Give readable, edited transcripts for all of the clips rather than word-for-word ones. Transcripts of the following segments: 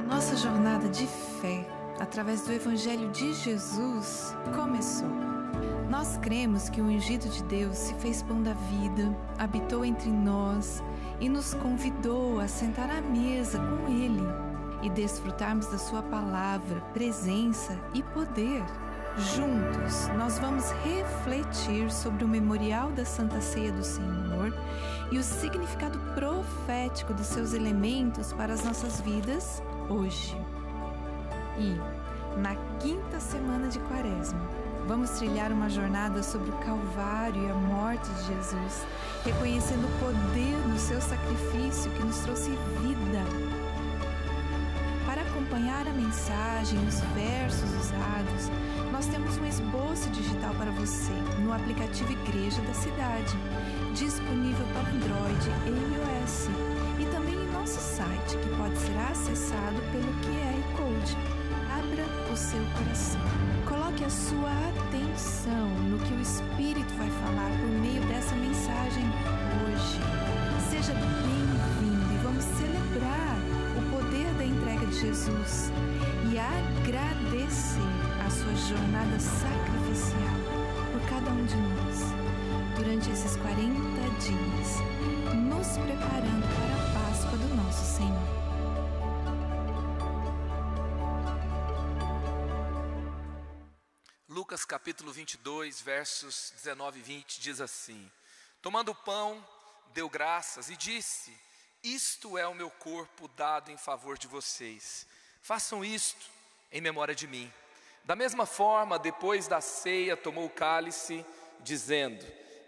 Nossa jornada de fé, através do Evangelho de Jesus, começou. Nós cremos que o ungido de Deus se fez pão da vida, habitou entre nós e nos convidou a sentar à mesa com Ele e desfrutarmos da sua palavra, presença e poder. Juntos, nós vamos refletir sobre o memorial da Santa Ceia do Senhor e o significado profético dos seus elementos para as nossas vidas hoje. E, na quinta semana de Quaresma, vamos trilhar uma jornada sobre o Calvário e a morte de Jesus, reconhecendo o poder do seu sacrifício que nos trouxe vida. Para acompanhar a mensagem e os versos usados, nós temos um esboço digital para você no aplicativo Igreja da Cidade, disponível para Android e iOS, e também em nosso site, que pode ser acessado pelo QR Code. Abra o seu coração. Coloque a sua atenção no que o Espírito vai falar por meio dessa mensagem hoje. Seja bem-vindo e vamos celebrar o poder da entrega de Jesus e agradecer a sua jornada sacrificial por cada um de nós durante esses 40 dias, nos preparando para a Páscoa do nosso Senhor. Lucas capítulo 22, versos 19 e 20 diz assim: tomando o pão, deu graças e disse: isto é o meu corpo dado em favor de vocês, façam isto em memória de mim. Da mesma forma, depois da ceia, tomou o cálice, dizendo: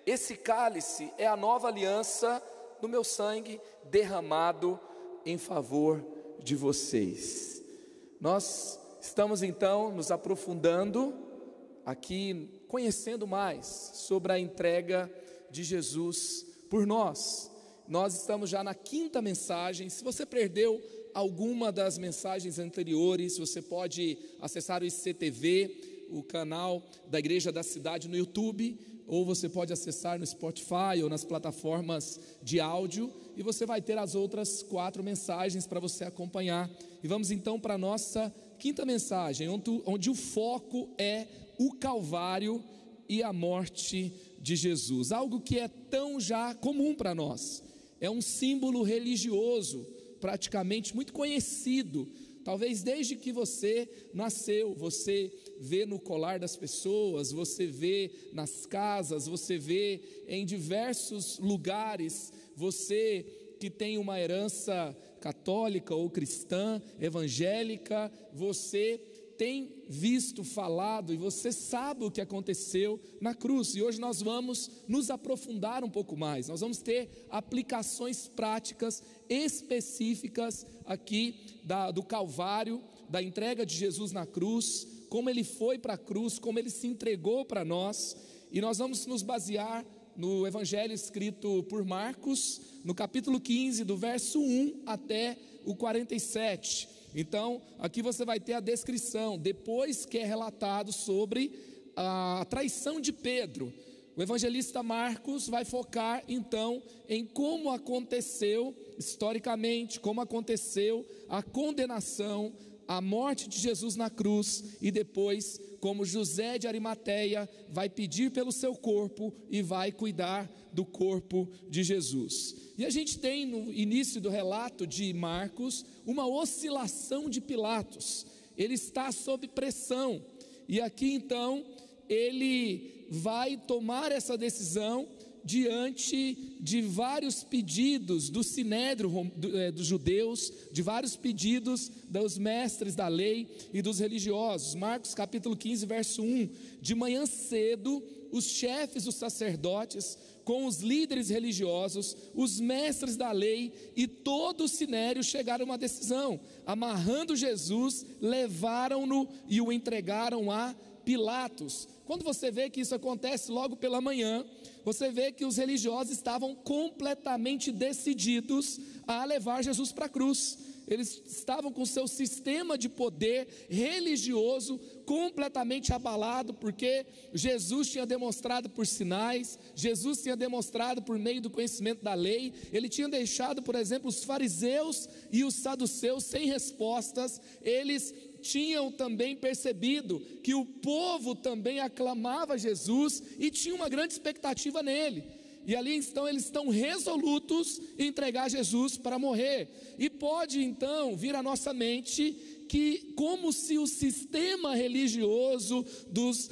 esse cálice é a nova aliança no meu sangue, derramado em favor de vocês. Nós estamos então nos aprofundando aqui, conhecendo mais sobre a entrega de Jesus por nós. Nós estamos já na quinta mensagem. Se você perdeu alguma das mensagens anteriores, você pode acessar o ICTV, o canal da Igreja da Cidade no YouTube, ou você pode acessar no Spotify ou nas plataformas de áudio, e você vai ter as outras 4 mensagens para você acompanhar. E vamos então para a nossa quinta mensagem, onde o foco é o Calvário e a morte de Jesus, algo que é tão já comum para nós. É um símbolo religioso, praticamente muito conhecido, talvez desde que você nasceu. Você vê no colar das pessoas, você vê nas casas, você vê em diversos lugares. Você que tem uma herança católica ou cristã, evangélica, você tem visto, falado, e você sabe o que aconteceu na cruz. E hoje nós vamos nos aprofundar um pouco mais. Nós vamos ter aplicações práticas específicas aqui do Calvário, da entrega de Jesus na cruz, como ele foi para a cruz, como ele se entregou para nós. E nós vamos nos basear no Evangelho escrito por Marcos, no capítulo 15, do verso 1 até o 47. Então, aqui você vai ter a descrição, depois que é relatado sobre a traição de Pedro. O evangelista Marcos vai focar então em como aconteceu historicamente, como aconteceu a condenação, a morte de Jesus na cruz, e depois como José de Arimateia vai pedir pelo seu corpo e vai cuidar do corpo de Jesus. E a gente tem no início do relato de Marcos uma oscilação de Pilatos. Ele está sob pressão, e aqui então ele vai tomar essa decisão diante de vários pedidos do sinédrio dos judeus, de vários pedidos dos mestres da lei e dos religiosos. Marcos capítulo 15, verso 1: de manhã cedo, os chefes dos sacerdotes, com os líderes religiosos, os mestres da lei e todo o sinédrio chegaram a uma decisão. Amarrando Jesus, levaram-no e o entregaram a Pilatos. Quando você vê que isso acontece logo pela manhã, você vê que os religiosos estavam completamente decididos a levar Jesus para a cruz. eles estavam com seu sistema de poder religioso completamente abalado, porque Jesus tinha demonstrado por sinais, Jesus tinha demonstrado por meio do conhecimento da lei, ele tinha deixado, por exemplo, os fariseus e os saduceus sem respostas. Eles tinham também percebido que o povo também aclamava Jesus e tinha uma grande expectativa nele. E ali então eles estão resolutos em entregar Jesus para morrer. E pode então vir à nossa mente que, como se o sistema religioso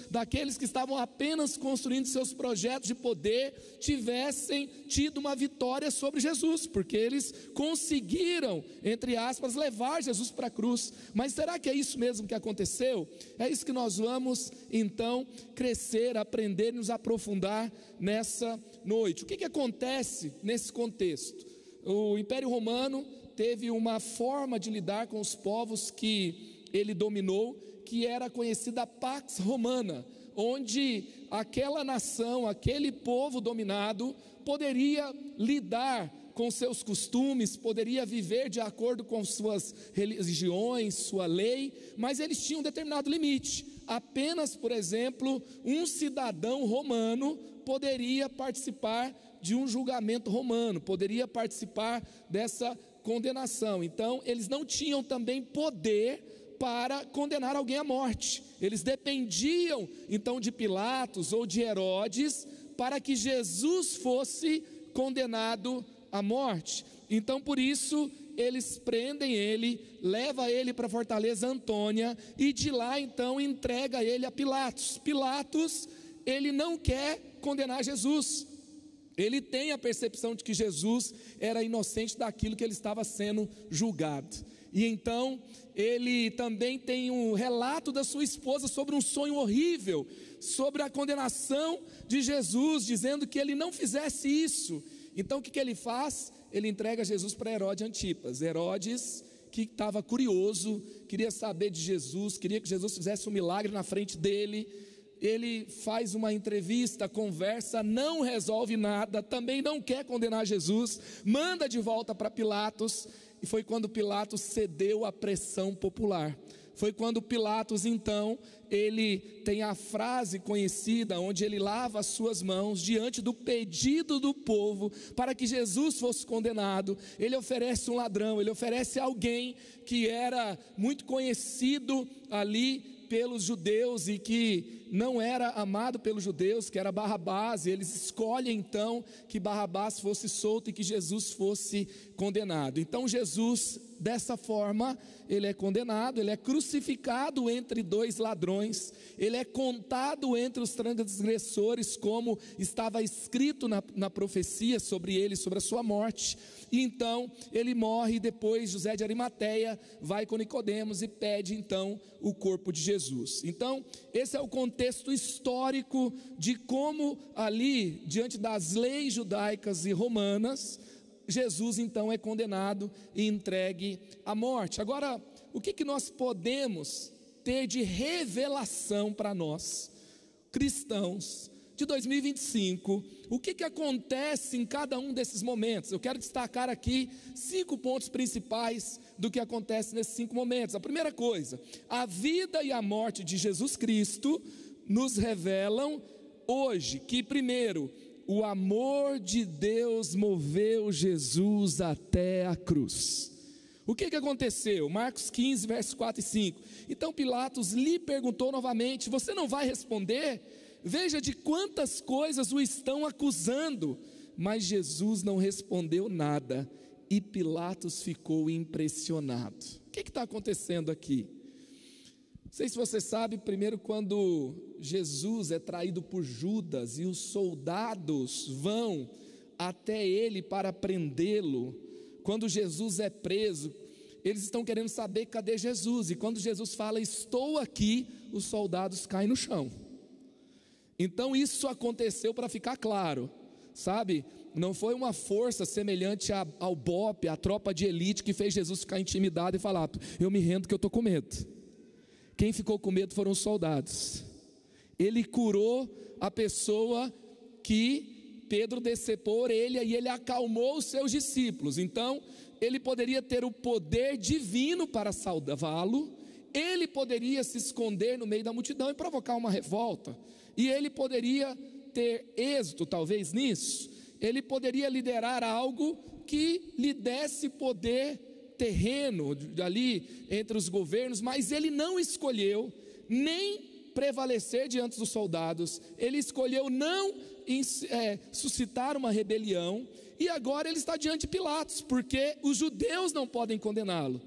daqueles que estavam apenas construindo seus projetos de poder tivessem tido uma vitória sobre Jesus, porque eles conseguiram, entre aspas, levar Jesus para a cruz. Mas será que é isso mesmo que aconteceu? É isso que nós vamos então crescer, aprender e nos aprofundar nessa noite. O que acontece nesse contexto? O Império Romano teve uma forma de lidar com os povos que ele dominou, que era conhecida a Pax Romana, onde aquela nação, aquele povo dominado, poderia lidar com seus costumes, poderia viver de acordo com suas religiões, sua lei, mas eles tinham um determinado limite. Apenas, por exemplo, um cidadão romano poderia participar de um julgamento romano, poderia participar dessa condenação. Então eles não tinham também poder para condenar alguém à morte. Eles dependiam então de Pilatos ou de Herodes para que Jesus fosse condenado à morte. Então por isso eles prendem ele, leva ele para a fortaleza Antônia e de lá então entrega ele a Pilatos. Pilatos, ele não quer condenar Jesus. Ele tem a percepção de que Jesus era inocente daquilo que ele estava sendo julgado. E então ele também tem um relato da sua esposa sobre um sonho horrível, sobre a condenação de Jesus, dizendo que ele não fizesse isso. Então o que ele faz? Ele entrega Jesus para Herodes Antipas. Herodes, que estava curioso, queria saber de Jesus, queria que Jesus fizesse um milagre na frente dele. Ele faz uma entrevista, conversa, não resolve nada, também não quer condenar Jesus, manda de volta para Pilatos, e foi quando Pilatos cedeu à pressão popular. Foi quando Pilatos então, ele tem a frase conhecida, onde ele lava as suas mãos diante do pedido do povo, para que Jesus fosse condenado. Ele oferece um ladrão, ele oferece alguém que era muito conhecido ali pelos judeus e que não era amado pelos judeus, que era Barrabás. E eles escolhem então que Barrabás fosse solto e que Jesus fosse condenado. Então Jesus, dessa forma, ele é condenado, ele é crucificado entre dois ladrões, ele é contado entre os transgressores, como estava escrito na profecia sobre ele, sobre a sua morte. E então ele morre, e depois José de Arimateia vai com Nicodemos e pede então o corpo de Jesus. Então esse é o contexto histórico de como ali, diante das leis judaicas e romanas, Jesus então é condenado e entregue à morte. Agora, o que nós podemos ter de revelação para nós, cristãos, de 2025, o que acontece em cada um desses momentos? Eu quero destacar aqui 5 pontos principais do que acontece nesses 5 momentos. A primeira coisa, a vida e a morte de Jesus Cristo nos revelam hoje que, primeiro, o amor de Deus moveu Jesus até a cruz. O que aconteceu? Marcos 15, versos 4 e 5. Então Pilatos lhe perguntou novamente: você não vai responder? Veja de quantas coisas o estão acusando. Mas Jesus não respondeu nada, e Pilatos ficou impressionado. O que está acontecendo aqui? Não sei se você sabe, primeiro, quando Jesus é traído por Judas e os soldados vão até ele para prendê-lo, quando Jesus é preso, eles estão querendo saber cadê Jesus, e quando Jesus fala estou aqui, os soldados caem no chão. Então isso aconteceu para ficar claro, sabe? Não foi uma força semelhante ao BOPE, a tropa de elite, que fez Jesus ficar intimidado e falar: eu me rendo que eu estou com medo. Quem ficou com medo foram os soldados. Ele curou a pessoa que Pedro decepou a orelha, e ele acalmou os seus discípulos. Então ele poderia ter o poder divino para salvá-lo, ele poderia se esconder no meio da multidão e provocar uma revolta, e ele poderia ter êxito talvez nisso, ele poderia liderar algo que lhe desse poder terreno ali entre os governos, mas ele não escolheu nem prevalecer diante dos soldados, ele escolheu não suscitar uma rebelião, e agora ele está diante de Pilatos, porque os judeus não podem condená-lo.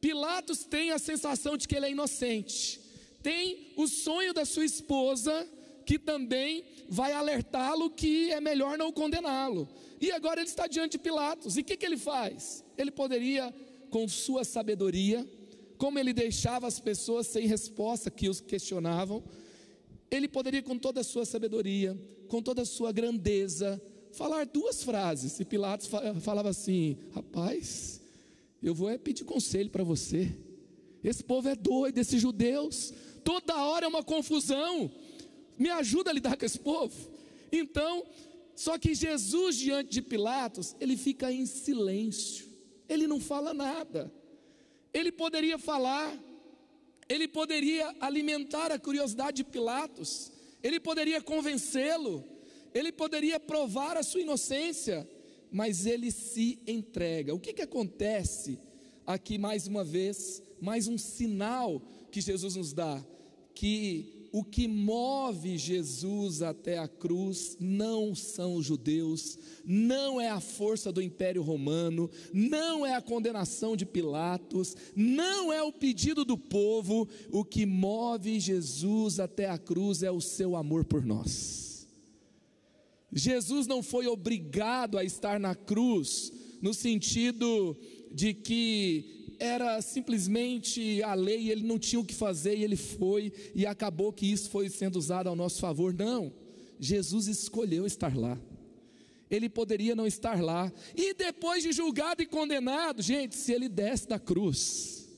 Pilatos tem a sensação de que ele é inocente, tem o sonho da sua esposa, que também vai alertá-lo que é melhor não condená-lo, e agora ele está diante de Pilatos, e o que ele faz? Ele poderia, com sua sabedoria, como ele deixava as pessoas sem resposta que os questionavam, ele poderia com toda a sua sabedoria, com toda a sua grandeza, falar duas frases, e Pilatos falava assim: rapaz, eu vou pedir conselho para você, esse povo é doido, esses judeus, toda hora é uma confusão, me ajuda a lidar com esse povo. Então, só que Jesus diante de Pilatos, ele fica em silêncio, ele não fala nada. Ele poderia falar, ele poderia alimentar a curiosidade de Pilatos, ele poderia convencê-lo, ele poderia provar a sua inocência, mas ele se entrega. O que acontece aqui mais uma vez, mais um sinal que Jesus nos dá, que o que move Jesus até a cruz não são os judeus, não é a força do Império Romano, não é a condenação de Pilatos, não é o pedido do povo. O que move Jesus até a cruz é o seu amor por nós. Jesus não foi obrigado a estar na cruz no sentido de que era simplesmente a lei, ele não tinha o que fazer e ele foi, e acabou que isso foi sendo usado ao nosso favor. Não, Jesus escolheu estar lá, ele poderia não estar lá, e depois de julgado e condenado, gente, se ele desce da cruz,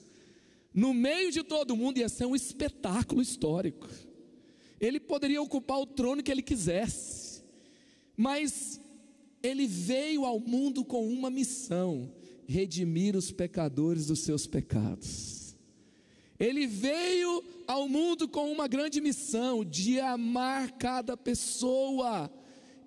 no meio de todo mundo, ia ser um espetáculo histórico, ele poderia ocupar o trono que ele quisesse, mas ele veio ao mundo com uma missão: redimir os pecadores dos seus pecados. Ele veio ao mundo com uma grande missão de amar cada pessoa,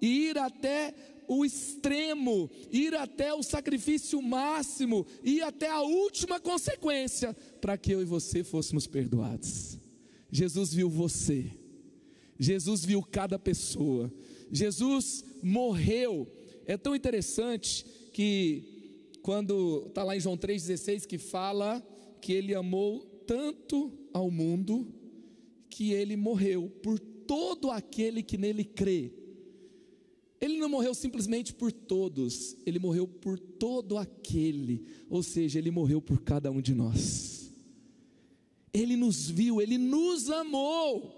e ir até o extremo, ir até o sacrifício máximo, ir até a última consequência, para que eu e você fôssemos perdoados. Jesus viu você, Jesus viu cada pessoa, Jesus morreu. É tão interessante que quando está lá em João 3,16, que fala que ele amou tanto ao mundo, que ele morreu por todo aquele que nele crê. Ele não morreu simplesmente por todos, ele morreu por todo aquele, ou seja, ele morreu por cada um de nós. Ele nos viu, ele nos amou.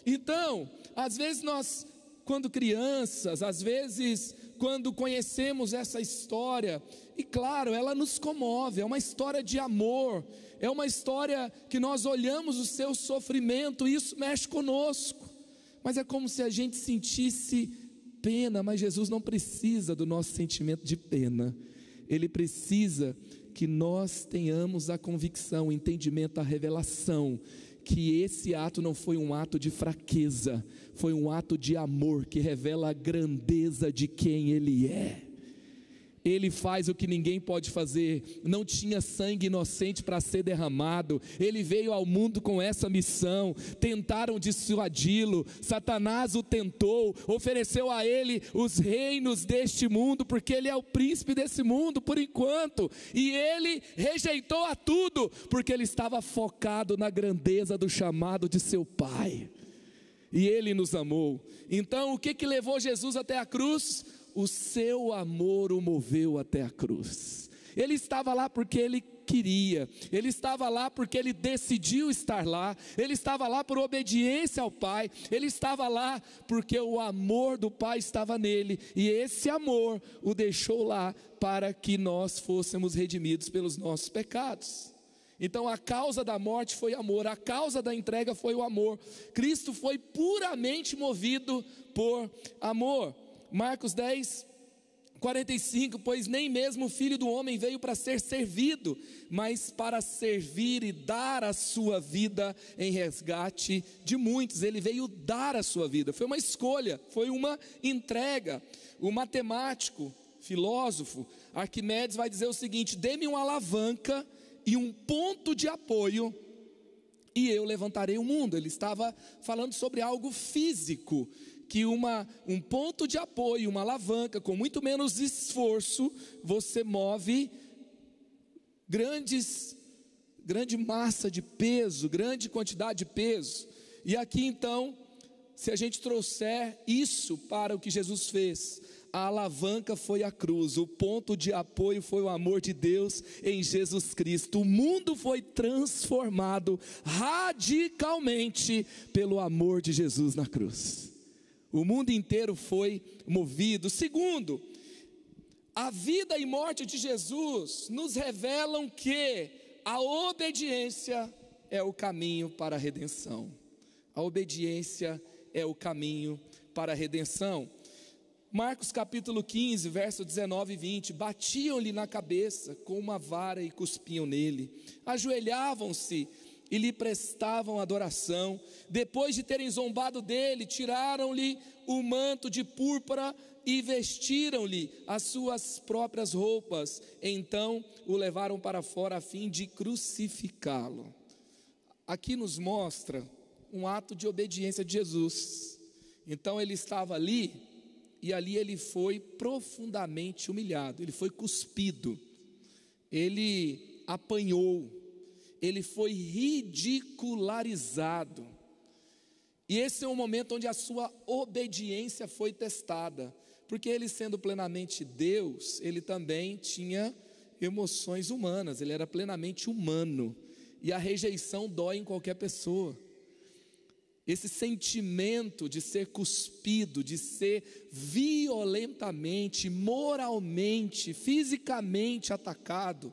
Então, às vezes nós, quando crianças, às vezes quando conhecemos essa história, e claro, ela nos comove, é uma história de amor, é uma história que nós olhamos o seu sofrimento, e isso mexe conosco, mas é como se a gente sentisse pena, mas Jesus não precisa do nosso sentimento de pena, ele precisa que nós tenhamos a convicção, o entendimento, a revelação, que esse ato não foi um ato de fraqueza, foi um ato de amor, que revela a grandeza de quem Ele é. Ele faz o que ninguém pode fazer, não tinha sangue inocente para ser derramado, ele veio ao mundo com essa missão, tentaram dissuadi-lo, Satanás o tentou, ofereceu a ele os reinos deste mundo, porque ele é o príncipe desse mundo por enquanto, e ele rejeitou a tudo, porque ele estava focado na grandeza do chamado de seu Pai, e ele nos amou. Então o que levou Jesus até a cruz? O seu amor o moveu até a cruz. Ele estava lá porque ele queria, ele estava lá porque ele decidiu estar lá, ele estava lá por obediência ao Pai, ele estava lá porque o amor do Pai estava nele, e esse amor o deixou lá para que nós fôssemos redimidos pelos nossos pecados. Então a causa da morte foi amor, a causa da entrega foi o amor. Cristo foi puramente movido por amor. Marcos 10, 45, pois nem mesmo o Filho do Homem veio para ser servido, mas para servir e dar a sua vida em resgate de muitos. Ele veio dar a sua vida, foi uma escolha, foi uma entrega. O matemático, filósofo Arquimedes vai dizer o seguinte: dê-me uma alavanca e um ponto de apoio e eu levantarei o mundo. Ele estava falando sobre algo físico, que um ponto de apoio, uma alavanca, com muito menos esforço, você move grande massa de peso, grande quantidade de peso. E aqui então, se a gente trouxer isso para o que Jesus fez, a alavanca foi a cruz, o ponto de apoio foi o amor de Deus em Jesus Cristo. O mundo foi transformado radicalmente pelo amor de Jesus na cruz. O mundo inteiro foi movido. Segundo, a vida e morte de Jesus nos revelam que a obediência é o caminho para a redenção. A obediência é o caminho para a redenção. Marcos capítulo 15, verso 19 e 20, batiam-lhe na cabeça com uma vara e cuspiam nele, ajoelhavam-se e lhe prestavam adoração. Depois de terem zombado dele, tiraram-lhe o manto de púrpura e vestiram-lhe as suas próprias roupas. Então o levaram para fora a fim de crucificá-lo. Aqui nos mostra um ato de obediência de Jesus. Então ele estava ali, e ali ele foi profundamente humilhado, ele foi cuspido, ele apanhou, ele foi ridicularizado. E esse é um momento onde a sua obediência foi testada, porque ele, sendo plenamente Deus, ele também tinha emoções humanas, ele era plenamente humano, e a rejeição dói em qualquer pessoa. Esse sentimento de ser cuspido, de ser violentamente, moralmente, fisicamente atacado,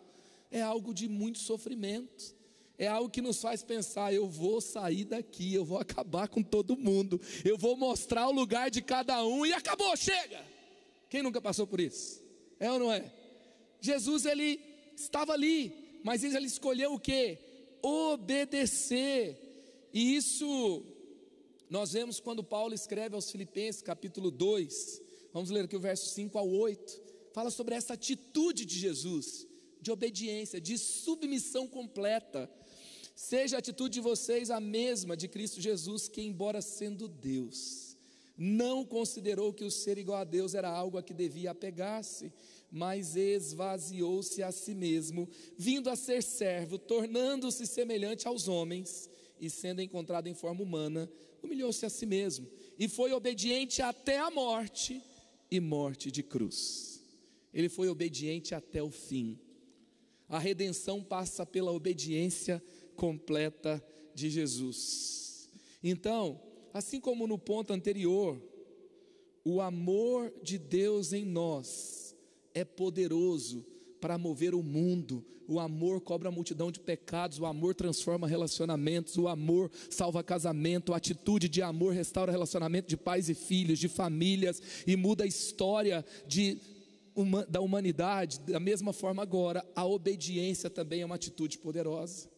é algo de muito sofrimento. É algo que nos faz pensar: eu vou sair daqui, eu vou acabar com todo mundo, eu vou mostrar o lugar de cada um e acabou, chega. Quem nunca passou por isso? É ou não é? Jesus, ele estava ali, mas ele escolheu o quê? Obedecer. E isso nós vemos quando Paulo escreve aos Filipenses capítulo 2, vamos ler aqui o verso 5 ao 8, fala sobre essa atitude de Jesus, de obediência, de submissão completa. Seja a atitude de vocês a mesma de Cristo Jesus, que embora sendo Deus, não considerou que o ser igual a Deus era algo a que devia apegar-se, mas esvaziou-se a si mesmo, vindo a ser servo, tornando-se semelhante aos homens, e sendo encontrado em forma humana, humilhou-se a si mesmo, e foi obediente até a morte, e morte de cruz. Ele foi obediente até o fim. A redenção passa pela obediência completa de Jesus. Então, assim como no ponto anterior, o amor de Deus em nós é poderoso para mover o mundo. O amor cobra a multidão de pecados, o amor transforma relacionamentos, o amor salva casamento, a atitude de amor restaura relacionamento de pais e filhos, de famílias, e muda a história da humanidade. Da mesma forma agora, a obediência também é uma atitude poderosa.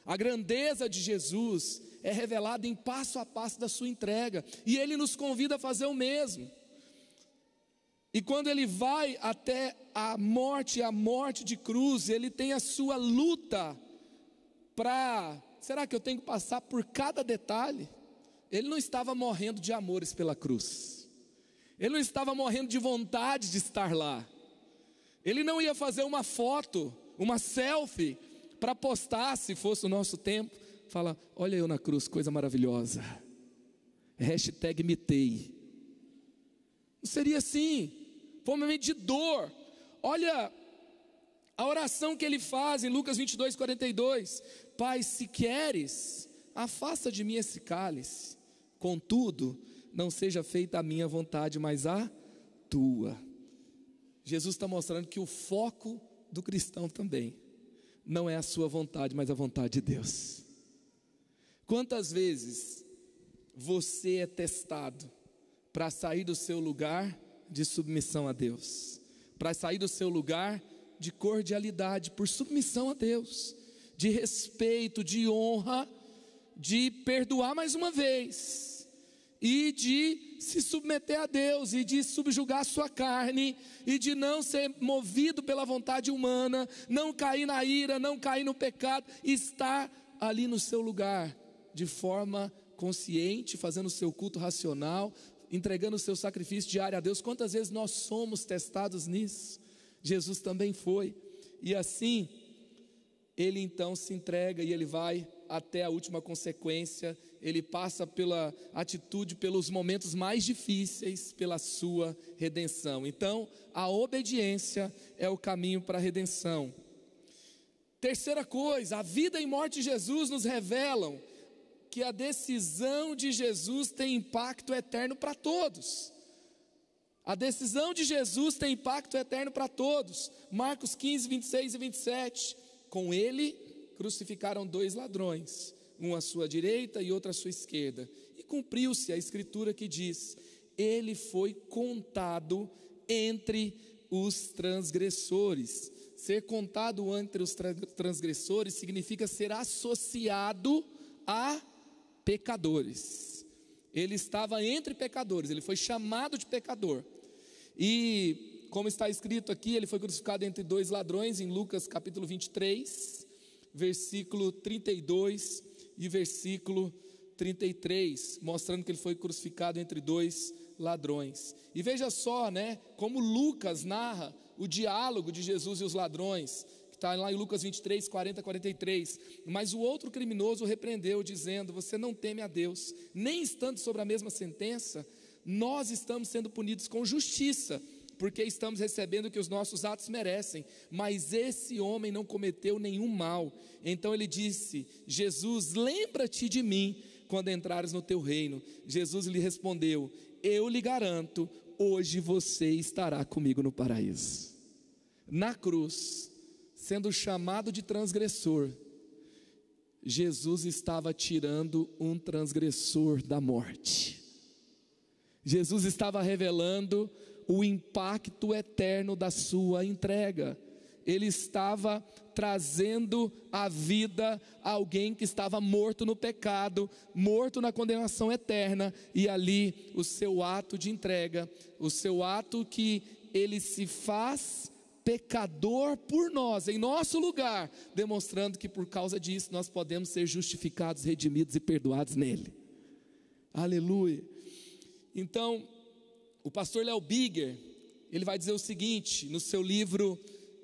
A grandeza de Jesus é revelada em passo a passo da sua entrega, e Ele nos convida a fazer o mesmo. E quando Ele vai até a morte de cruz, Ele tem a sua luta será que eu tenho que passar por cada detalhe? Ele não estava morrendo de amores pela cruz, Ele não estava morrendo de vontade de estar lá, Ele não ia fazer uma foto, uma selfie, para postar, se fosse o nosso tempo, fala: olha eu na cruz, coisa maravilhosa, hashtag mitei. Não seria assim. Foi um momento de dor. Olha a oração que ele faz em Lucas 22, 42. Pai, se queres, afasta de mim esse cálice, contudo, não seja feita a minha vontade, mas a tua. Jesus está mostrando que o foco do cristão também não é a sua vontade, mas a vontade de Deus. Quantas vezes você é testado para sair do seu lugar de submissão a Deus? para sair do seu lugar de cordialidade, por submissão a Deus, de respeito, de honra, de perdoar mais uma vez, e de se submeter a Deus, e de subjugar a sua carne, e de não ser movido pela vontade humana, não cair na ira, não cair no pecado, estar ali no seu lugar, de forma consciente, fazendo o seu culto racional, entregando o seu sacrifício diário a Deus. Quantas vezes nós somos testados nisso? Jesus também foi, e assim, ele então se entrega e ele vai até a última consequência, ele passa pela atitude, pelos momentos mais difíceis, pela sua redenção. Então, a obediência é o caminho para a redenção. Terceira coisa, a vida e morte de Jesus nos revelam que a decisão de Jesus tem impacto eterno para todos. A decisão de Jesus tem impacto eterno para todos. Marcos 15, 26 e 27. Com ele crucificaram 2 ladrões, um à sua direita e outro à sua esquerda. E cumpriu-se a escritura que diz: ele foi contado entre os transgressores. Ser contado entre os transgressores significa ser associado a pecadores. Ele estava entre pecadores, ele foi chamado de pecador. E como está escrito aqui, ele foi crucificado entre 2 ladrões, em Lucas capítulo 23, versículo 32 e versículo 33, mostrando que ele foi crucificado entre 2 ladrões. E veja só, como Lucas narra o diálogo de Jesus e os ladrões, que está lá em Lucas 23, 40 a 43. Mas o outro criminoso o repreendeu, dizendo: você não teme a Deus, nem estando sobre a mesma sentença, nós estamos sendo punidos com justiça, porque estamos recebendo o que os nossos atos merecem, mas esse homem não cometeu nenhum mal. Então ele disse: Jesus, lembra-te de mim quando entrares no teu reino. Jesus lhe respondeu: eu lhe garanto, hoje você estará comigo no paraíso. Na cruz, sendo chamado de transgressor, Jesus estava tirando um transgressor da morte. Jesus estava revelando o impacto eterno da sua entrega. Ele estava trazendo à vida alguém que estava morto no pecado, morto na condenação eterna, e ali o seu ato de entrega, o seu ato que ele se faz pecador por nós, em nosso lugar, demonstrando que por causa disso nós podemos ser justificados, redimidos e perdoados nele. Aleluia. Então, o pastor Léo Bigger, ele vai dizer o seguinte, no seu livro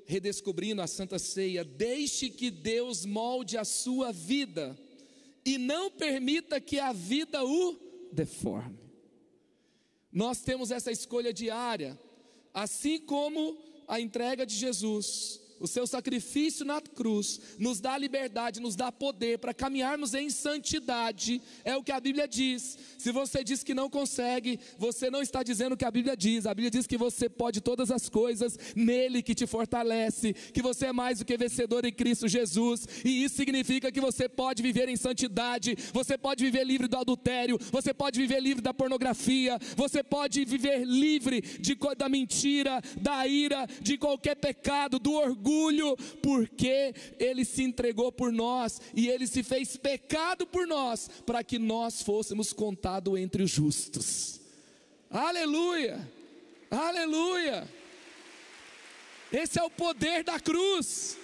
Redescobrindo a Santa Ceia: deixe que Deus molde a sua vida, e não permita que a vida o deforme. Nós temos essa escolha diária, assim como a entrega de Jesus, o seu sacrifício na cruz, nos dá liberdade, nos dá poder para caminharmos em santidade. É o que a Bíblia diz. Se você diz que não consegue, você não está dizendo o que a Bíblia diz. A Bíblia diz que você pode todas as coisas nele que te fortalece, que você é mais do que vencedor em Cristo Jesus, e isso significa que você pode viver em santidade, você pode viver livre do adultério, você pode viver livre da pornografia, você pode viver livre da mentira, da ira, de qualquer pecado, do orgulho, porque ele se entregou por nós, e ele se fez pecado por nós, para que nós fôssemos contados entre os justos. Aleluia, aleluia. Esse é o poder da cruz,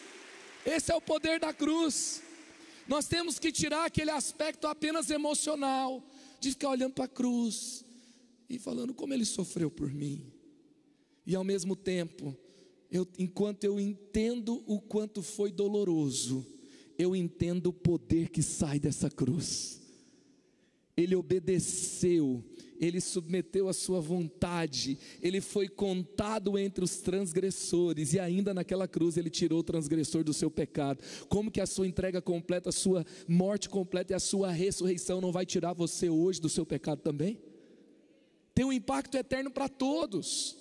esse é o poder da cruz. Nós temos que tirar aquele aspecto apenas emocional, de ficar olhando para a cruz, e falando como ele sofreu por mim, e ao mesmo tempo, enquanto eu entendo o quanto foi doloroso, eu entendo o poder que sai dessa cruz. Ele obedeceu, ele submeteu a sua vontade, ele foi contado entre os transgressores, e ainda naquela cruz ele tirou o transgressor do seu pecado. Como que a sua entrega completa, a sua morte completa e a sua ressurreição não vai tirar você hoje do seu pecado também? Tem um impacto eterno para todos.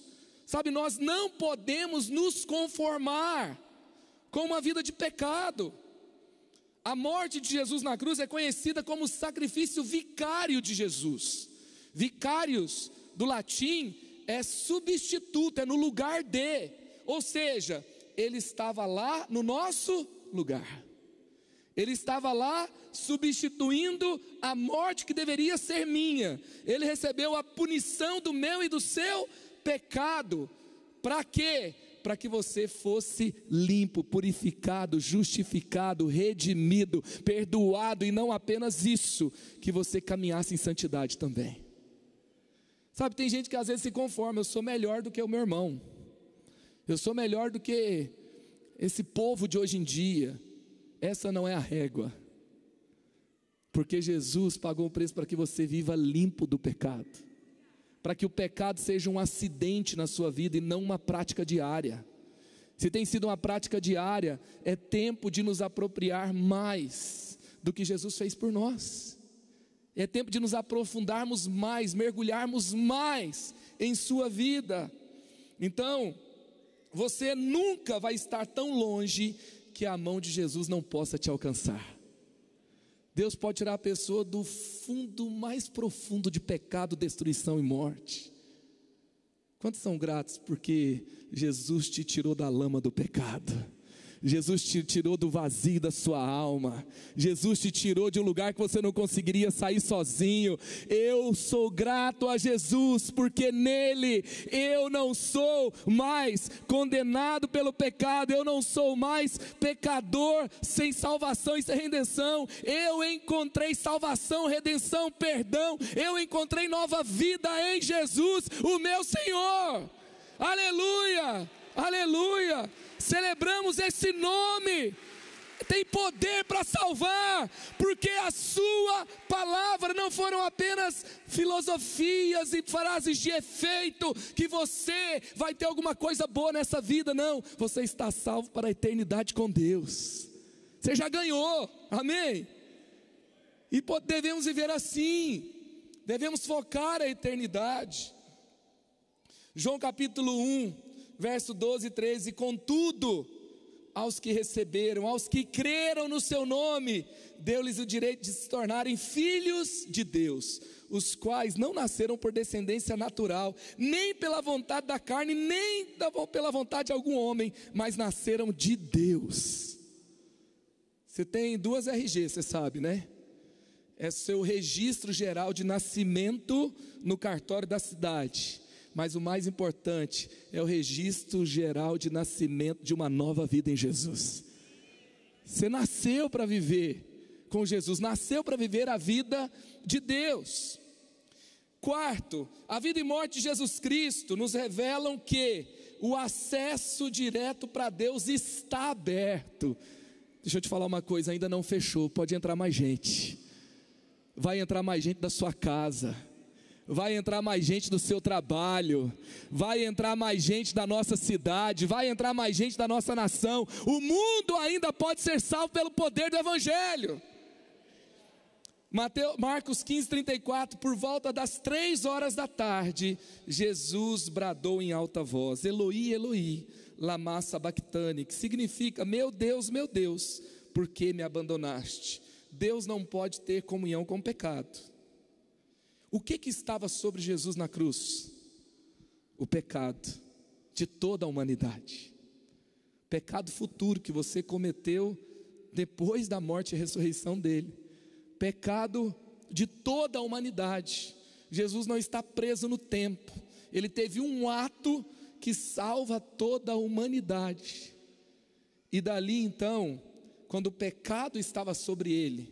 Sabe, nós não podemos nos conformar com uma vida de pecado. A morte de Jesus na cruz é conhecida como o sacrifício vicário de Jesus. Vicários, do latim, é substituto, é no lugar de. Ou seja, ele estava lá no nosso lugar. Ele estava lá substituindo a morte que deveria ser minha. Ele recebeu a punição do meu e do seu pecado. Para quê? Para que você fosse limpo, purificado, justificado, redimido, perdoado, e não apenas isso, que você caminhasse em santidade também. Sabe, tem gente que às vezes se conforma: eu sou melhor do que o meu irmão, eu sou melhor do que esse povo de hoje em dia. Essa não é a régua, porque Jesus pagou o preço para que você viva limpo do pecado, para que o pecado seja um acidente na sua vida e não uma prática diária. Se tem sido uma prática diária, é tempo de nos apropriar mais do que Jesus fez por nós. É tempo de nos aprofundarmos mais, mergulharmos mais em sua vida. Então, você nunca vai estar tão longe que a mão de Jesus não possa te alcançar. Deus pode tirar a pessoa do fundo mais profundo de pecado, destruição e morte. Quantos são gratos porque Jesus te tirou da lama do pecado? Jesus te tirou do vazio da sua alma. Jesus te tirou de um lugar que você não conseguiria sair sozinho. Eu sou grato a Jesus, porque nele eu não sou mais condenado pelo pecado. Eu não sou mais pecador sem salvação e sem redenção. Eu encontrei salvação, redenção, perdão. Eu encontrei nova vida em Jesus, o meu Senhor. Aleluia, aleluia. Celebramos esse nome. Tem poder para salvar, porque a sua palavra não foram apenas filosofias e frases de efeito, que você vai ter alguma coisa boa nessa vida. Não, você está salvo para a eternidade com Deus. Você já ganhou, amém? E devemos viver assim, devemos focar a eternidade. João capítulo 1 verso 12 e 13, contudo, aos que receberam, aos que creram no seu nome, deu-lhes o direito de se tornarem filhos de Deus, os quais não nasceram por descendência natural, nem pela vontade da carne, nem pela vontade de algum homem, mas nasceram de Deus. Você tem 2 RG, você sabe, né? É seu registro geral de nascimento no cartório da cidade. Mas o mais importante é o registro geral de nascimento de uma nova vida em Jesus. Você nasceu para viver com Jesus, nasceu para viver a vida de Deus. Quarto, a vida e morte de Jesus Cristo nos revelam que o acesso direto para Deus está aberto. Deixa eu te falar uma coisa, ainda não fechou, pode entrar mais gente. Vai entrar mais gente da sua casa. Vai entrar mais gente do seu trabalho, vai entrar mais gente da nossa cidade, vai entrar mais gente da nossa nação. O mundo ainda pode ser salvo pelo poder do Evangelho. Marcos 15:34, por volta das 3 da tarde, Jesus bradou em alta voz: Eloi, Eloi, lama sabachthani, que significa: meu Deus, por que me abandonaste? Deus não pode ter comunhão com o pecado. O que estava sobre Jesus na cruz? O pecado de toda a humanidade. Pecado futuro que você cometeu depois da morte e ressurreição dele. Pecado de toda a humanidade. Jesus não está preso no tempo. Ele teve um ato que salva toda a humanidade. E dali então, quando o pecado estava sobre ele,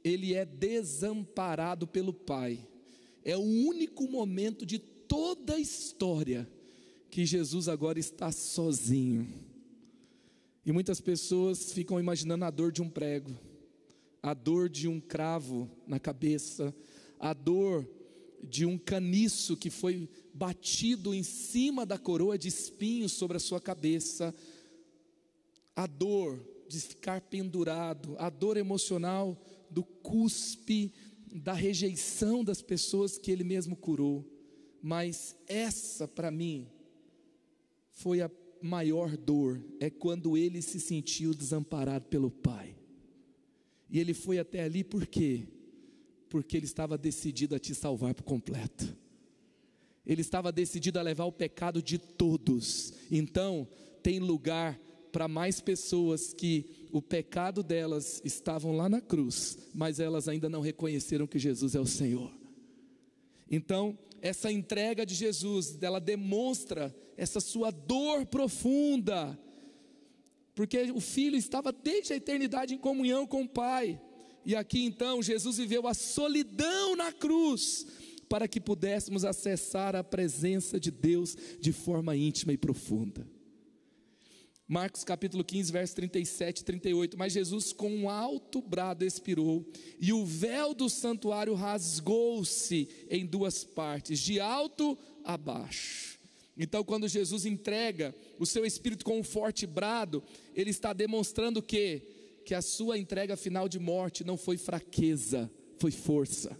ele é desamparado pelo Pai. É o único momento de toda a história que Jesus agora está sozinho. E muitas pessoas ficam imaginando a dor de um prego, a dor de um cravo na cabeça, a dor de um caniço que foi batido em cima da coroa de espinhos sobre a sua cabeça, a dor de ficar pendurado, a dor emocional do cuspe, da rejeição das pessoas que ele mesmo curou. Mas essa para mim foi a maior dor, é quando ele se sentiu desamparado pelo Pai. E ele foi até ali por quê? Porque ele estava decidido a te salvar por completo. Ele estava decidido a levar o pecado de todos. Então, tem lugar para mais pessoas que o pecado delas estavam lá na cruz, mas elas ainda não reconheceram que Jesus é o Senhor. Então, essa entrega de Jesus, ela demonstra essa sua dor profunda, porque o Filho estava desde a eternidade em comunhão com o Pai, e aqui então Jesus viveu a solidão na cruz, para que pudéssemos acessar a presença de Deus de forma íntima e profunda. Marcos capítulo 15, versos 37 e 38, mas Jesus com um alto brado expirou, e o véu do santuário rasgou-se em duas partes, de alto a baixo. Então, quando Jesus entrega o seu espírito com um forte brado, ele está demonstrando que a sua entrega final de morte não foi fraqueza, foi força.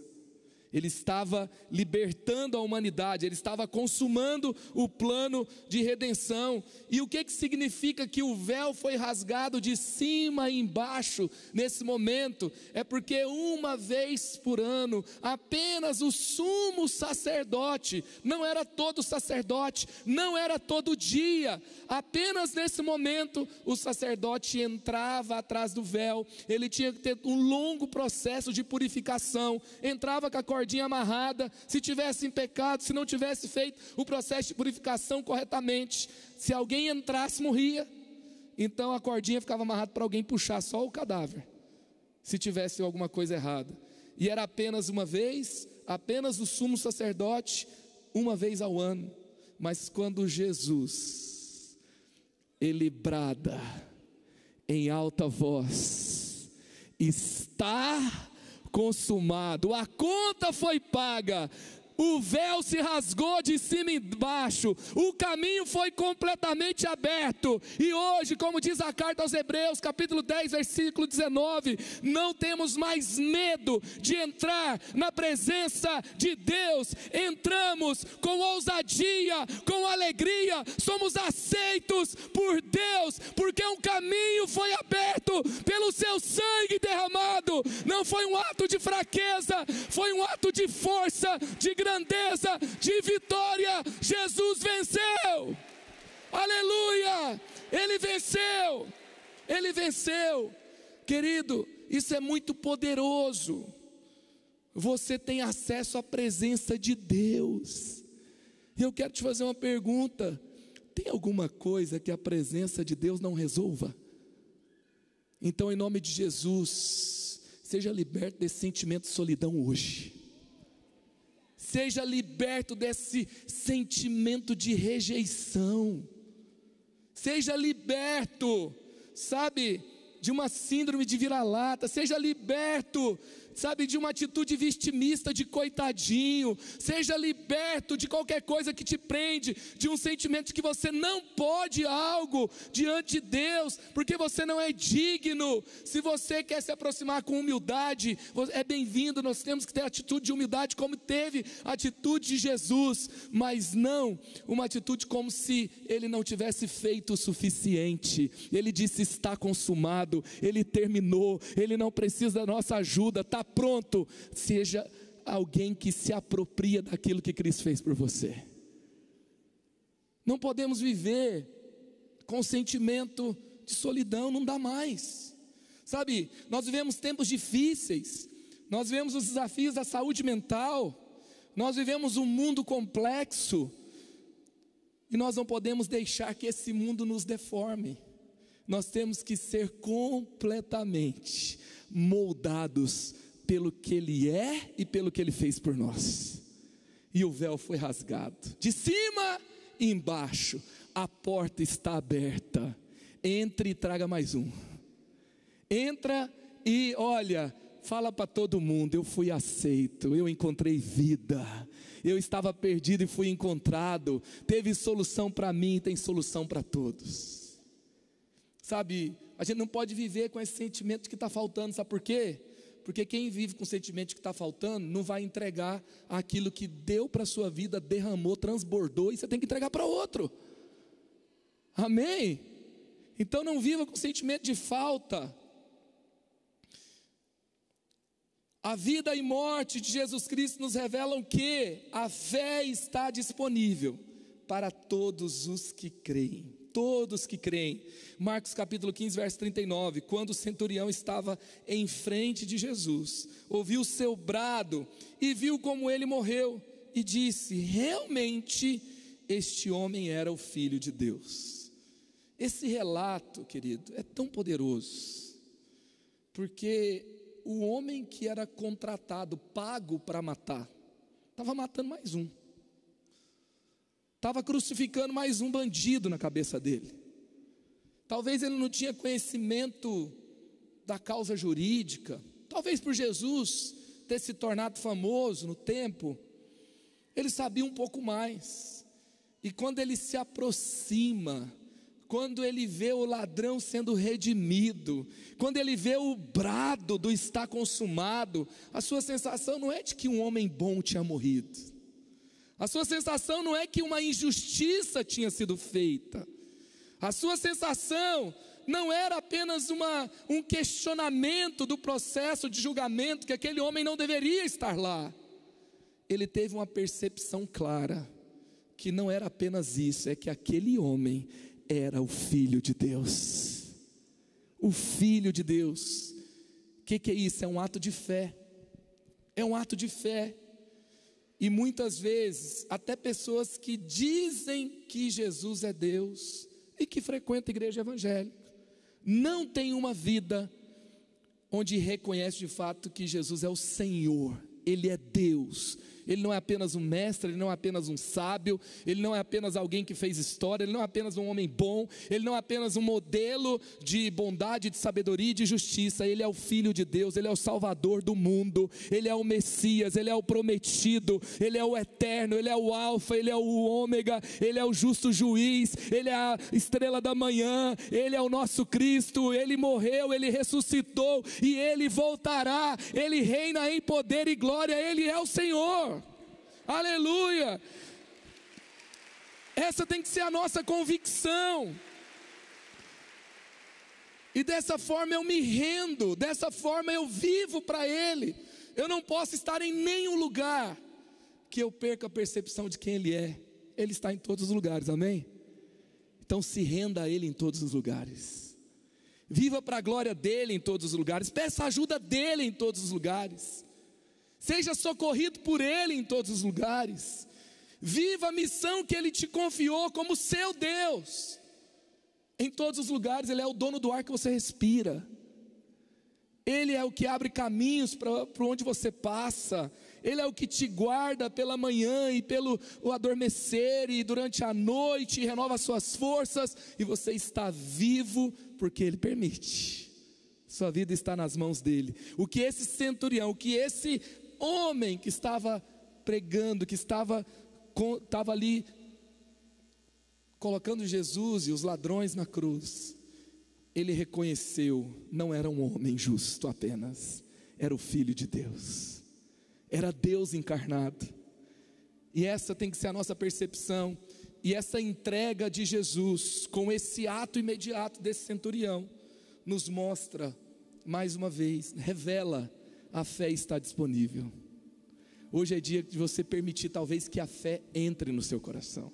Ele estava libertando a humanidade, ele estava consumando o plano de redenção. E o que significa que o véu foi rasgado de cima e embaixo nesse momento? É porque uma vez por ano, apenas o sumo sacerdote, não era todo sacerdote, não era todo dia, apenas nesse momento o sacerdote entrava atrás do véu, ele tinha que ter um longo processo de purificação, entrava com a cordinha amarrada, se tivesse em pecado, se não tivesse feito o processo de purificação corretamente, se alguém entrasse, morria. Então a cordinha ficava amarrada para alguém puxar só o cadáver, se tivesse alguma coisa errada. E era apenas uma vez, apenas o sumo sacerdote, uma vez ao ano. Mas quando Jesus, ele brada em alta voz: está consumado, a conta foi paga, o véu se rasgou de cima e embaixo, o caminho foi completamente aberto, e hoje, como diz a carta aos Hebreus, capítulo 10, versículo 19, não temos mais medo de entrar na presença de Deus, entramos com ousadia, com alegria, somos aceitos por Deus, porque um caminho foi aberto pelo seu sangue derramado. Não foi um ato de fraqueza, foi um ato de força, de grandeza, de vitória. Jesus venceu, aleluia, ele venceu, ele venceu. Querido, isso é muito poderoso. Você tem acesso à presença de Deus. E eu quero te fazer uma pergunta: tem alguma coisa que a presença de Deus não resolva? Então, em nome de Jesus, seja liberto desse sentimento de solidão hoje. Seja liberto desse sentimento de rejeição. Seja liberto, sabe, de uma síndrome de vira-lata. Seja liberto, sabe, de uma atitude vitimista de coitadinho. Seja liberto de qualquer coisa que te prende, de um sentimento de que você não pode algo diante de Deus, porque você não é digno. Se você quer se aproximar com humildade, é bem-vindo. Nós temos que ter atitude de humildade como teve a atitude de Jesus, mas não uma atitude como se ele não tivesse feito o suficiente. Ele disse: está consumado, ele terminou, ele não precisa da nossa ajuda, está pronto. Seja alguém que se apropria daquilo que Cristo fez por você. Não podemos viver com sentimento de solidão, não dá mais. Sabe, nós vivemos tempos difíceis, nós vivemos os desafios da saúde mental, nós vivemos um mundo complexo, e nós não podemos deixar que esse mundo nos deforme. Nós temos que ser completamente moldados pelo que Ele é e pelo que Ele fez por nós. E o véu foi rasgado, de cima e embaixo, a porta está aberta. Entre e traga mais um. Entra e olha, fala para todo mundo: eu fui aceito, eu encontrei vida, eu estava perdido e fui encontrado, teve solução para mim e tem solução para todos. Sabe, a gente não pode viver com esse sentimento de que está faltando. Sabe por quê? Porque quem vive com o sentimento de que está faltando, não vai entregar aquilo que deu para a sua vida, derramou, transbordou, e você tem que entregar para outro. Amém? Então não viva com sentimento de falta. A vida e morte de Jesus Cristo nos revelam que a fé está disponível para todos os que creem. Todos que creem. Marcos capítulo 15, verso 39, quando o centurião estava em frente de Jesus, ouviu o seu brado e viu como ele morreu, e disse: realmente este homem era o Filho de Deus. Esse relato, querido, é tão poderoso, porque o homem que era contratado, pago para matar, estava matando mais um. Estava crucificando mais um bandido na cabeça dele. Talvez ele não tinha conhecimento da causa jurídica. Talvez por Jesus ter se tornado famoso no tempo, ele sabia um pouco mais. E quando ele se aproxima, quando ele vê o ladrão sendo redimido, quando ele vê o brado do está consumado, a sua sensação não é de que um homem bom tinha morrido. A sua sensação não é que uma injustiça tinha sido feita. A sua sensação não era apenas um questionamento do processo de julgamento, que aquele homem não deveria estar lá. Ele teve uma percepção clara, que não era apenas isso, é que aquele homem era o Filho de Deus. O Filho de Deus. O que é isso? É um ato de fé. É um ato de fé. E muitas vezes, até pessoas que dizem que Jesus é Deus e que frequentam a igreja evangélica, não tem uma vida onde reconhece de fato que Jesus é o Senhor, Ele é Deus. Ele não é apenas um mestre, Ele não é apenas um sábio, Ele não é apenas alguém que fez história, Ele não é apenas um homem bom, Ele não é apenas um modelo de bondade, de sabedoria e de justiça. Ele é o Filho de Deus, Ele é o Salvador do mundo, Ele é o Messias, Ele é o prometido, Ele é o eterno, Ele é o alfa, Ele é o ômega, Ele é o justo juiz, Ele é a estrela da manhã, Ele é o nosso Cristo. Ele morreu, Ele ressuscitou e Ele voltará. Ele reina em poder e glória, Ele é o Senhor. Aleluia. Essa tem que ser a nossa convicção. E dessa forma eu me rendo, dessa forma eu vivo para Ele. Eu não posso estar em nenhum lugar que eu perca a percepção de quem Ele é. Ele está em todos os lugares, amém? Então se renda a Ele em todos os lugares. Viva para a glória dEle em todos os lugares. Peça a ajuda dEle em todos os lugares. Seja socorrido por Ele em todos os lugares. Viva a missão que Ele te confiou como seu Deus. Em todos os lugares. Ele é o dono do ar que você respira. Ele é o que abre caminhos para onde você passa. Ele é o que te guarda pela manhã e pelo adormecer e durante a noite, e renova as suas forças. E você está vivo porque Ele permite. Sua vida está nas mãos dEle. O que esse centurião, o que esse homem que estava pregando, que estava ali colocando Jesus e os ladrões na cruz, ele reconheceu, não era um homem justo apenas, era o Filho de Deus, era Deus encarnado. E essa tem que ser a nossa percepção. E essa entrega de Jesus, com esse ato imediato desse centurião, nos mostra, mais uma vez, revela: a fé está disponível. Hoje é dia de você permitir talvez que a fé entre no seu coração.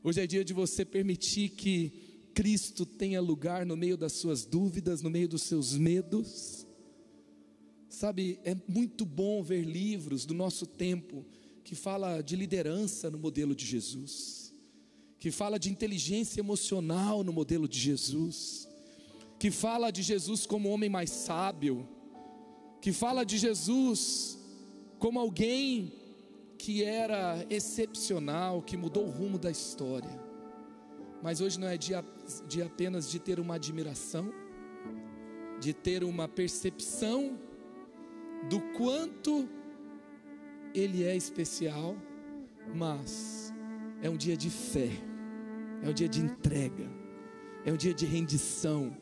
Hoje é dia de você permitir que Cristo tenha lugar no meio das suas dúvidas, no meio dos seus medos. Sabe, é muito bom ver livros do nosso tempo que fala de liderança no modelo de Jesus, que fala de inteligência emocional no modelo de Jesus, que fala de Jesus como o homem mais sábio, que fala de Jesus como alguém que era excepcional, que mudou o rumo da história. Mas hoje não é dia apenas de ter uma admiração, de ter uma percepção do quanto Ele é especial, mas é um dia de fé, é um dia de entrega, é um dia de rendição,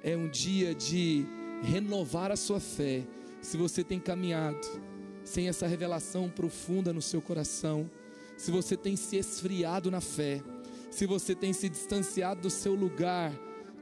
é um dia de renovar a sua fé. Se você tem caminhado sem essa revelação profunda no seu coração, se você tem se esfriado na fé, se você tem se distanciado do seu lugar,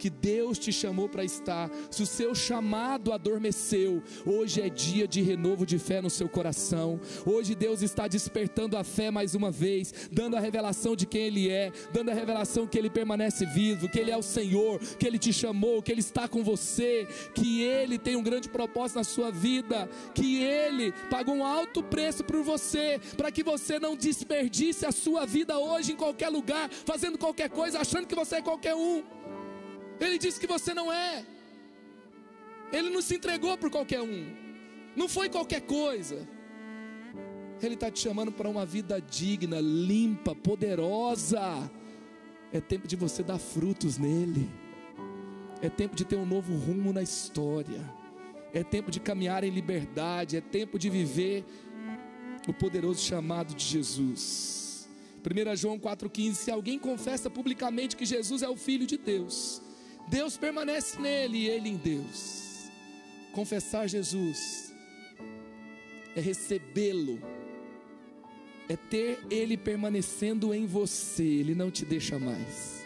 que Deus te chamou para estar, se o seu chamado adormeceu, hoje é dia de renovo de fé no seu coração. Hoje Deus está despertando a fé mais uma vez, dando a revelação de quem Ele é, dando a revelação que Ele permanece vivo, que Ele é o Senhor, que Ele te chamou, que Ele está com você, que Ele tem um grande propósito na sua vida, que Ele pagou um alto preço por você, para que você não desperdice a sua vida hoje em qualquer lugar, fazendo qualquer coisa, achando que você é qualquer um. Ele disse que você não é. Ele não se entregou por qualquer um, não foi qualquer coisa. Ele está te chamando para uma vida digna, limpa, poderosa. É tempo de você dar frutos nele. É tempo de ter um novo rumo na história. É tempo de caminhar em liberdade. É tempo de viver o poderoso chamado de Jesus. 1 João 4,15: se alguém confessa publicamente que Jesus é o Filho de Deus, Deus permanece nele e ele em Deus. Confessar Jesus é recebê-lo, é ter ele permanecendo em você, ele não te deixa mais,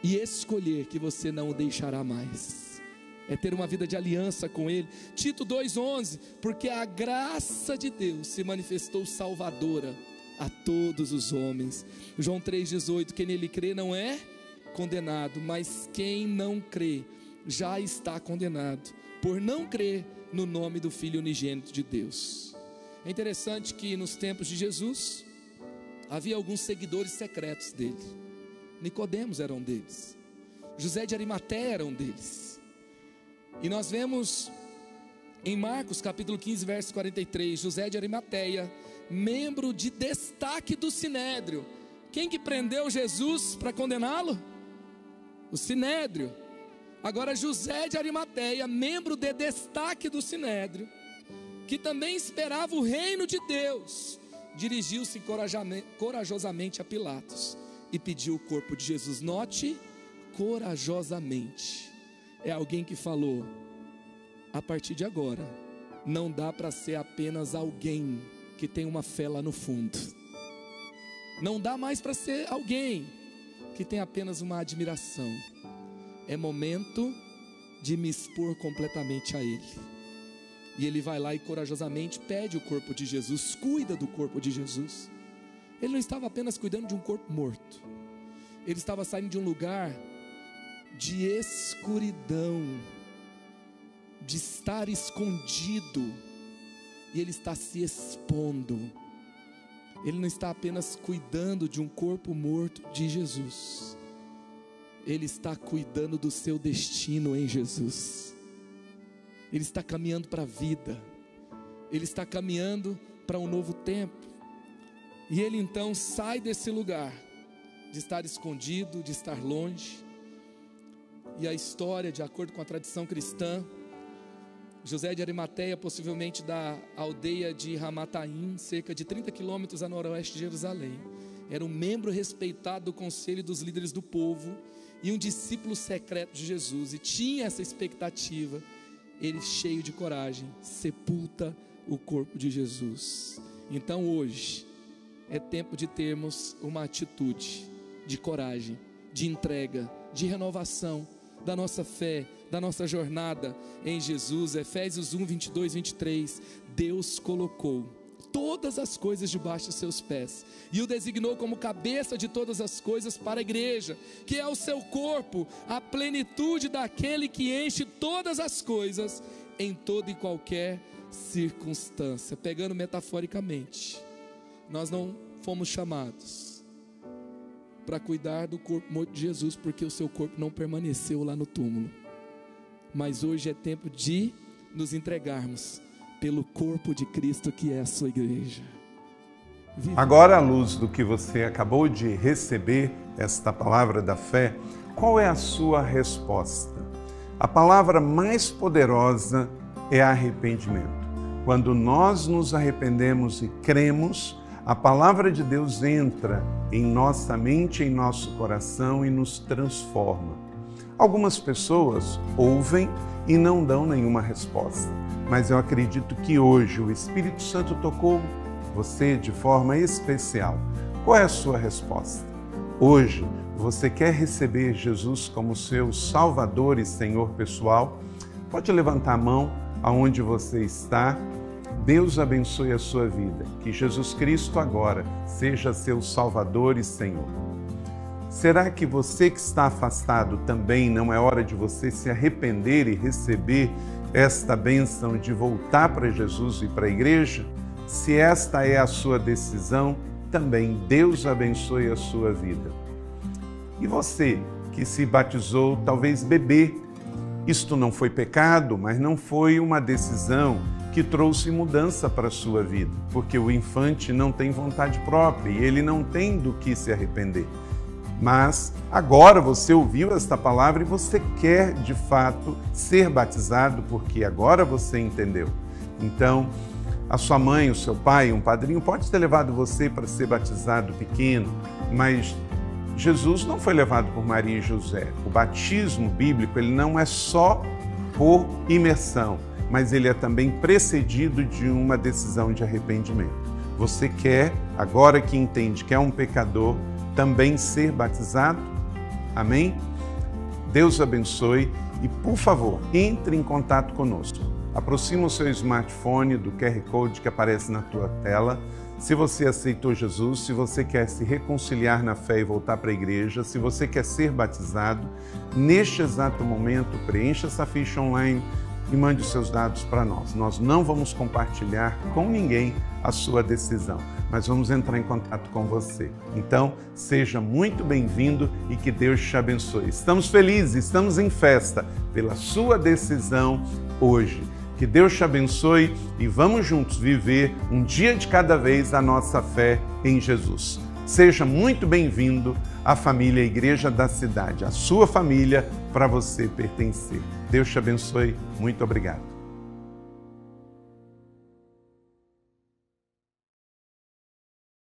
e escolher que você não o deixará mais, é ter uma vida de aliança com ele. Tito 2,11: porque a graça de Deus se manifestou salvadora a todos os homens. João 3,18: quem nele crê não é condenado, mas quem não crê já está condenado, por não crer no nome do Filho unigênito de Deus. É interessante que nos tempos de Jesus havia alguns seguidores secretos dele. Nicodemos era um deles, José de Arimateia era um deles. E nós vemos em Marcos capítulo 15 verso 43, José de Arimateia, membro de destaque do Sinédrio. Quem que prendeu Jesus para condená-lo? O Sinédrio. Agora José de Arimateia, membro de destaque do Sinédrio, que também esperava o reino de Deus, dirigiu-se corajosamente a Pilatos e pediu o corpo de Jesus. Note, corajosamente. É alguém que falou: a partir de agora não dá para ser apenas alguém que tem uma fé lá no fundo. Não dá mais para ser alguém que tem apenas uma admiração. É momento de me expor completamente a Ele. E ele vai lá e corajosamente pede o corpo de Jesus, cuida do corpo de Jesus. Ele não estava apenas cuidando de um corpo morto, ele estava saindo de um lugar de escuridão, de estar escondido, e ele está se expondo. Ele não está apenas cuidando de um corpo morto de Jesus, ele está cuidando do seu destino em Jesus. Ele está caminhando para a vida, ele está caminhando para um novo tempo. E ele então sai desse lugar de estar escondido, de estar longe. E a história, de acordo com a tradição cristã, José de Arimateia, possivelmente da aldeia de Ramataim, cerca de 30 quilômetros a noroeste de Jerusalém, era um membro respeitado do conselho dos líderes do povo e um discípulo secreto de Jesus, e tinha essa expectativa. Ele, cheio de coragem, sepulta o corpo de Jesus. Então hoje é tempo de termos uma atitude de coragem, de entrega, de renovação da nossa fé, da nossa jornada em Jesus. Efésios 1, 22, 23, Deus colocou todas as coisas debaixo de seus pés e o designou como cabeça de todas as coisas para a igreja, que é o seu corpo, a plenitude daquele que enche todas as coisas em toda e qualquer circunstância. Pegando metaforicamente, nós não fomos chamados para cuidar do corpo morto de Jesus, porque o seu corpo não permaneceu lá no túmulo, mas hoje é tempo de nos entregarmos pelo corpo de Cristo, que é a sua igreja. Agora, à luz do que você acabou de receber, esta palavra da fé, qual é a sua resposta? A palavra mais poderosa é arrependimento. Quando nós nos arrependemos e cremos, a palavra de Deus entra em nossa mente, em nosso coração e nos transforma. Algumas pessoas ouvem e não dão nenhuma resposta, mas eu acredito que hoje o Espírito Santo tocou você de forma especial. Qual é a sua resposta? Hoje você quer receber Jesus como seu Salvador e Senhor pessoal, pode levantar a mão aonde você está. Deus abençoe a sua vida. Que Jesus Cristo agora seja seu Salvador e Senhor. Será que você que está afastado também não é hora de você se arrepender e receber esta bênção de voltar para Jesus e para a igreja? Se esta é a sua decisão, também Deus abençoe a sua vida. E você que se batizou, talvez bebê, isto não foi pecado, mas não foi uma decisão que trouxe mudança para a sua vida, porque o infante não tem vontade própria e ele não tem do que se arrepender. Mas agora você ouviu esta palavra e você quer de fato ser batizado, porque agora você entendeu. Então, a sua mãe, o seu pai, um padrinho pode ter levado você para ser batizado pequeno, mas Jesus não foi levado por Maria e José. O batismo bíblico, ele não é só por imersão, mas ele é também precedido de uma decisão de arrependimento. Você quer, agora que entende que é um pecador, também ser batizado? Amém? Deus abençoe e, por favor, entre em contato conosco. Aproxima o seu smartphone do QR Code que aparece na tua tela. Se você aceitou Jesus, se você quer se reconciliar na fé e voltar para a igreja, se você quer ser batizado, neste exato momento, preencha essa ficha online e mande os seus dados para nós. Nós não vamos compartilhar com ninguém a sua decisão, mas vamos entrar em contato com você. Então, seja muito bem-vindo e que Deus te abençoe. Estamos felizes, estamos em festa pela sua decisão hoje. Que Deus te abençoe e vamos juntos viver um dia de cada vez a nossa fé em Jesus. Seja muito bem-vindo à família Igreja da Cidade, a sua família para você pertencer. Deus te abençoe. Muito obrigado.